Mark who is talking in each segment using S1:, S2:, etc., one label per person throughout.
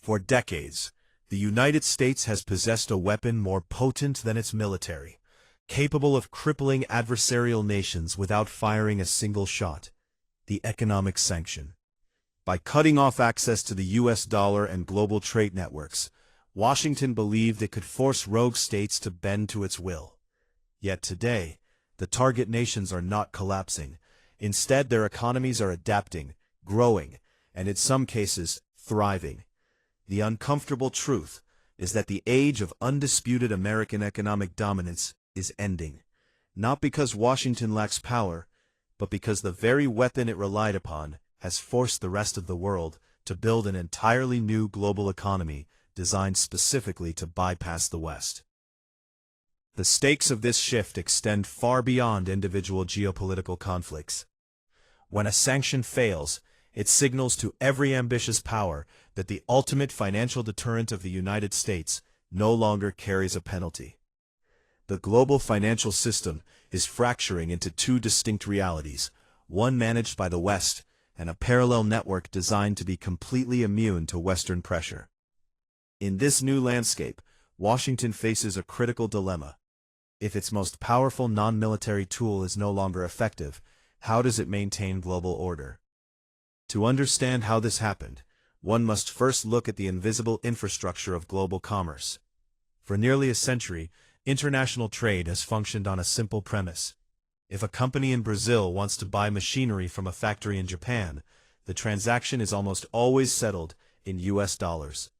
S1: For decades, the United States has possessed a weapon more potent than its military, capable of crippling adversarial nations without firing a single shot: the economic sanction. By cutting off access to the U.S. dollar and global trade networks, Washington believed it could force rogue states to bend to its will. Yet today, the target nations are not collapsing. Instead, their economies are adapting, growing, and in some cases, thriving. The uncomfortable truth is that the age of undisputed American economic dominance is ending, not because Washington lacks power, but because the very weapon it relied upon has forced the rest of the world to build an entirely new global economy designed specifically to bypass the West. The stakes of this shift extend far beyond individual geopolitical conflicts. When a sanction fails, it signals to every ambitious power that the ultimate financial deterrent of the United States no longer carries a penalty. The global financial system is fracturing into two distinct realities, one managed by the West and a parallel network designed to be completely immune to Western pressure. In this new landscape, Washington faces a critical dilemma. If its most powerful non-military tool is no longer effective, how does it maintain global order? To understand how this happened, one must first look at the invisible infrastructure of global commerce. For nearly a century, international trade has functioned on a simple premise. If a company in Brazil wants to buy machinery from a factory in Japan, the transaction is almost always settled in U.S. dollars.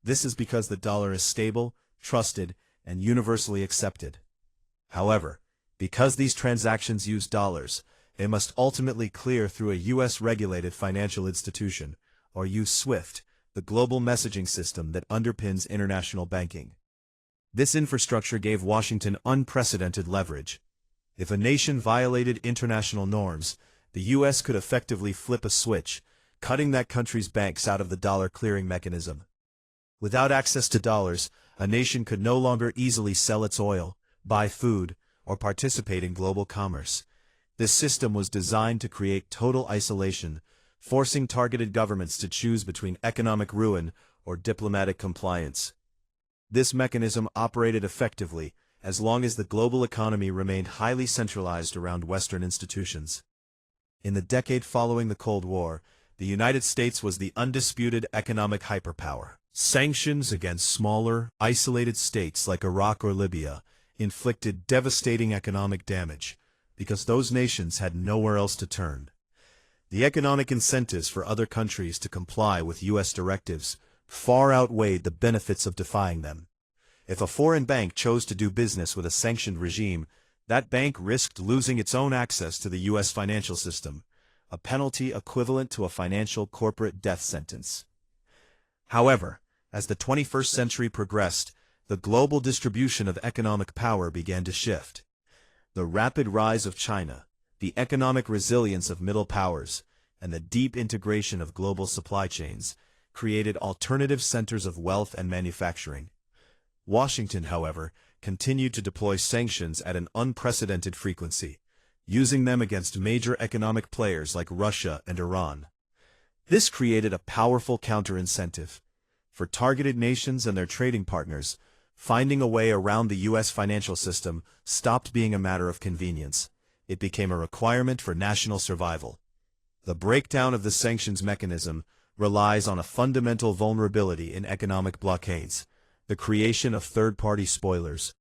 S1: This is because the dollar is stable, trusted, and universally accepted. However, because these transactions use dollars, they must ultimately clear through a U.S.-regulated financial institution, or use SWIFT, the global messaging system that underpins international banking. This infrastructure gave Washington unprecedented leverage. If a nation violated international norms, the U.S. could effectively flip a switch, cutting that country's banks out of the dollar clearing mechanism. Without access to dollars, a nation could no longer easily sell its oil, buy food, or participate in global commerce. This system was designed to create total isolation, forcing targeted governments to choose between economic ruin or diplomatic compliance. This mechanism operated effectively as long as the global economy remained highly centralized around Western institutions. In the decade following the Cold War, the United States was the undisputed economic hyperpower. Sanctions against smaller, isolated states like Iraq or Libya inflicted devastating economic damage because those nations had nowhere else to turn. The economic incentives for other countries to comply with U.S. directives far outweighed the benefits of defying them. If a foreign bank chose to do business with a sanctioned regime, that bank risked losing its own access to the U.S. financial system, a penalty equivalent to a financial corporate death sentence. However, as the 21st century progressed, the global distribution of economic power began to shift. The rapid rise of China, the economic resilience of middle powers, and the deep integration of global supply chains created alternative centers of wealth and manufacturing. Washington, however, continued to deploy sanctions at an unprecedented frequency, using them against major economic players like Russia and Iran. This created a powerful counter-incentive. For targeted nations and their trading partners, finding a way around the U.S. financial system stopped being a matter of convenience. It became a requirement for national survival. The breakdown of the sanctions mechanism relies on a fundamental vulnerability in economic blockades: the creation of third-party spoilers.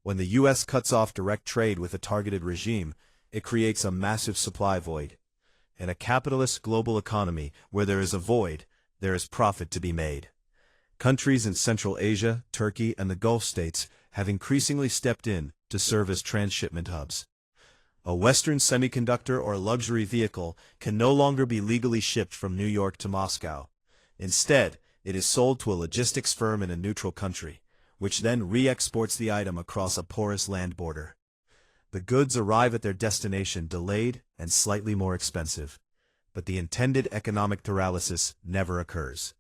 S1: When the U.S. cuts off direct trade with a targeted regime, it creates a massive supply void. In a capitalist global economy where there is a void, there is profit to be made. Countries in Central Asia, Turkey, and the Gulf states have increasingly stepped in to serve as transshipment hubs. A Western semiconductor or luxury vehicle can no longer be legally shipped from New York to Moscow. Instead, it is sold to a logistics firm in a neutral country, which then re-exports the item across a porous land border. The goods arrive at their destination delayed and slightly more expensive, but the intended economic paralysis never occurs.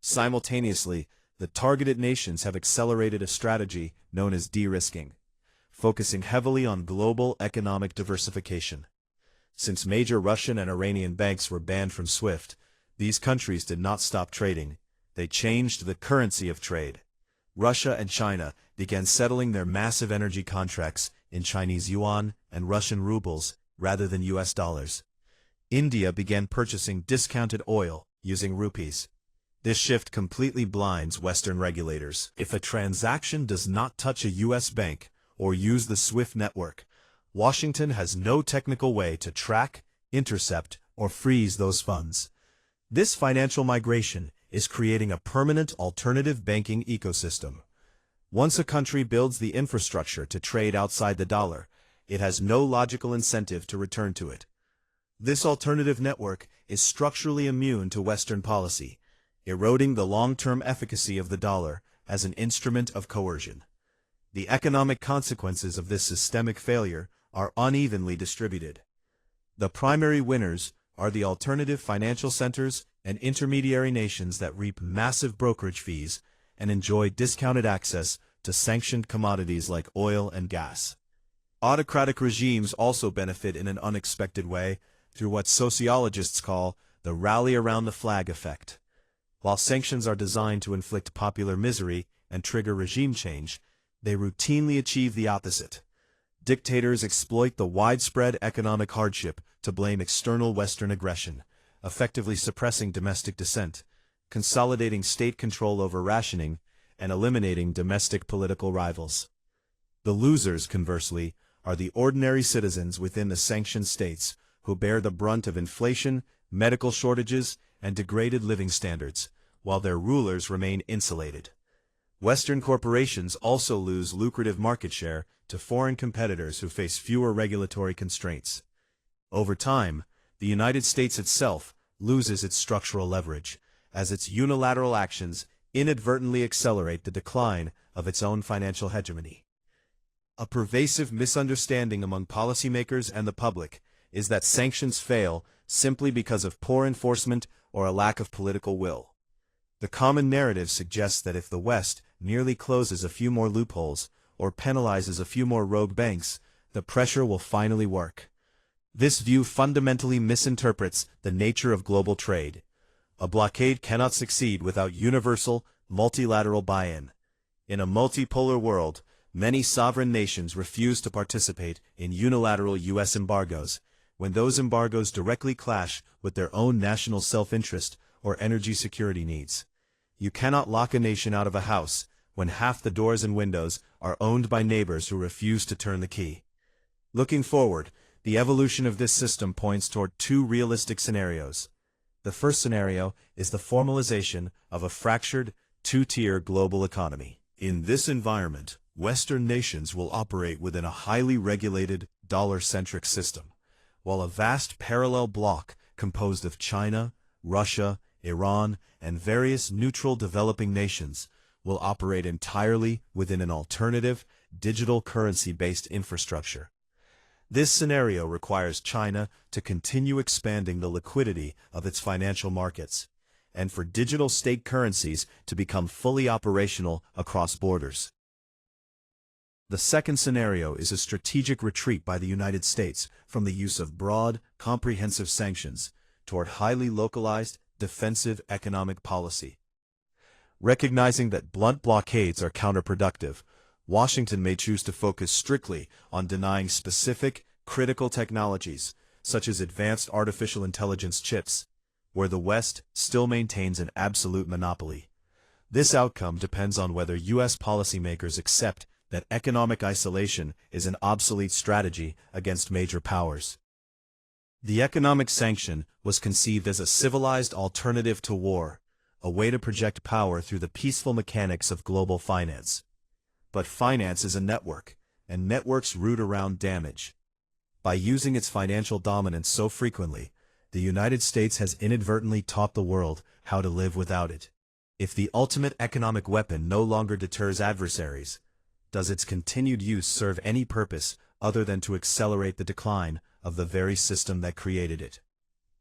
S1: Simultaneously, the targeted nations have accelerated a strategy known as de-risking, focusing heavily on global economic diversification. Since major Russian and Iranian banks were banned from SWIFT, these countries did not stop trading. They changed the currency of trade. Russia and China began settling their massive energy contracts in Chinese yuan and Russian rubles rather than US dollars. India began purchasing discounted oil using rupees. This shift completely blinds Western regulators. If a transaction does not touch a US bank or use the SWIFT network, Washington has no technical way to track, intercept, or freeze those funds. This financial migration is creating a permanent alternative banking ecosystem. Once a country builds the infrastructure to trade outside the dollar, it has no logical incentive to return to it. This alternative network is structurally immune to Western policy, eroding the long-term efficacy of the dollar as an instrument of coercion. The economic consequences of this systemic failure are unevenly distributed. The primary winners are the alternative financial centers and intermediary nations that reap massive brokerage fees and enjoy discounted access to sanctioned commodities like oil and gas. Autocratic regimes also benefit in an unexpected way through what sociologists call the rally-around-the-flag effect. While sanctions are designed to inflict popular misery and trigger regime change, they routinely achieve the opposite. Dictators exploit the widespread economic hardship to blame external Western aggression, effectively suppressing domestic dissent, consolidating state control over rationing, and eliminating domestic political rivals. The losers, conversely, are the ordinary citizens within the sanctioned states who bear the brunt of inflation, medical shortages, and degraded living standards, while their rulers remain insulated. Western corporations also lose lucrative market share to foreign competitors who face fewer regulatory constraints. Over time, the United States itself loses its structural leverage, as its unilateral actions inadvertently accelerate the decline of its own financial hegemony. A pervasive misunderstanding among policymakers and the public is that sanctions fail simply because of poor enforcement or a lack of political will. The common narrative suggests that if the West merely closes a few more loopholes or penalizes a few more rogue banks, the pressure will finally work. This view fundamentally misinterprets the nature of global trade. A blockade cannot succeed without universal, multilateral buy-in. In a multipolar world, many sovereign nations refuse to participate in unilateral U.S. embargoes, when those embargoes directly clash with their own national self-interest or energy security needs. You cannot lock a nation out of a house when half the doors and windows are owned by neighbors who refuse to turn the key. Looking forward, the evolution of this system points toward two realistic scenarios. The first scenario is the formalization of a fractured, two-tier global economy. In this environment, Western nations will operate within a highly regulated, dollar-centric system, while a vast parallel bloc composed of China, Russia, Iran, and various neutral developing nations will operate entirely within an alternative, digital currency-based infrastructure. This scenario requires China to continue expanding the liquidity of its financial markets, and for digital state currencies to become fully operational across borders. The second scenario is a strategic retreat by the United States from the use of broad, comprehensive sanctions toward highly localized, defensive economic policy. Recognizing that blunt blockades are counterproductive, Washington may choose to focus strictly on denying specific, critical technologies, such as advanced artificial intelligence chips, where the West still maintains an absolute monopoly. This outcome depends on whether U.S. policymakers accept that economic isolation is an obsolete strategy against major powers. The economic sanction was conceived as a civilized alternative to war, a way to project power through the peaceful mechanics of global finance. But finance is a network, and networks root around damage. By using its financial dominance so frequently, the United States has inadvertently taught the world how to live without it. If the ultimate economic weapon no longer deters adversaries, does its continued use serve any purpose other than to accelerate the decline of the very system that created it?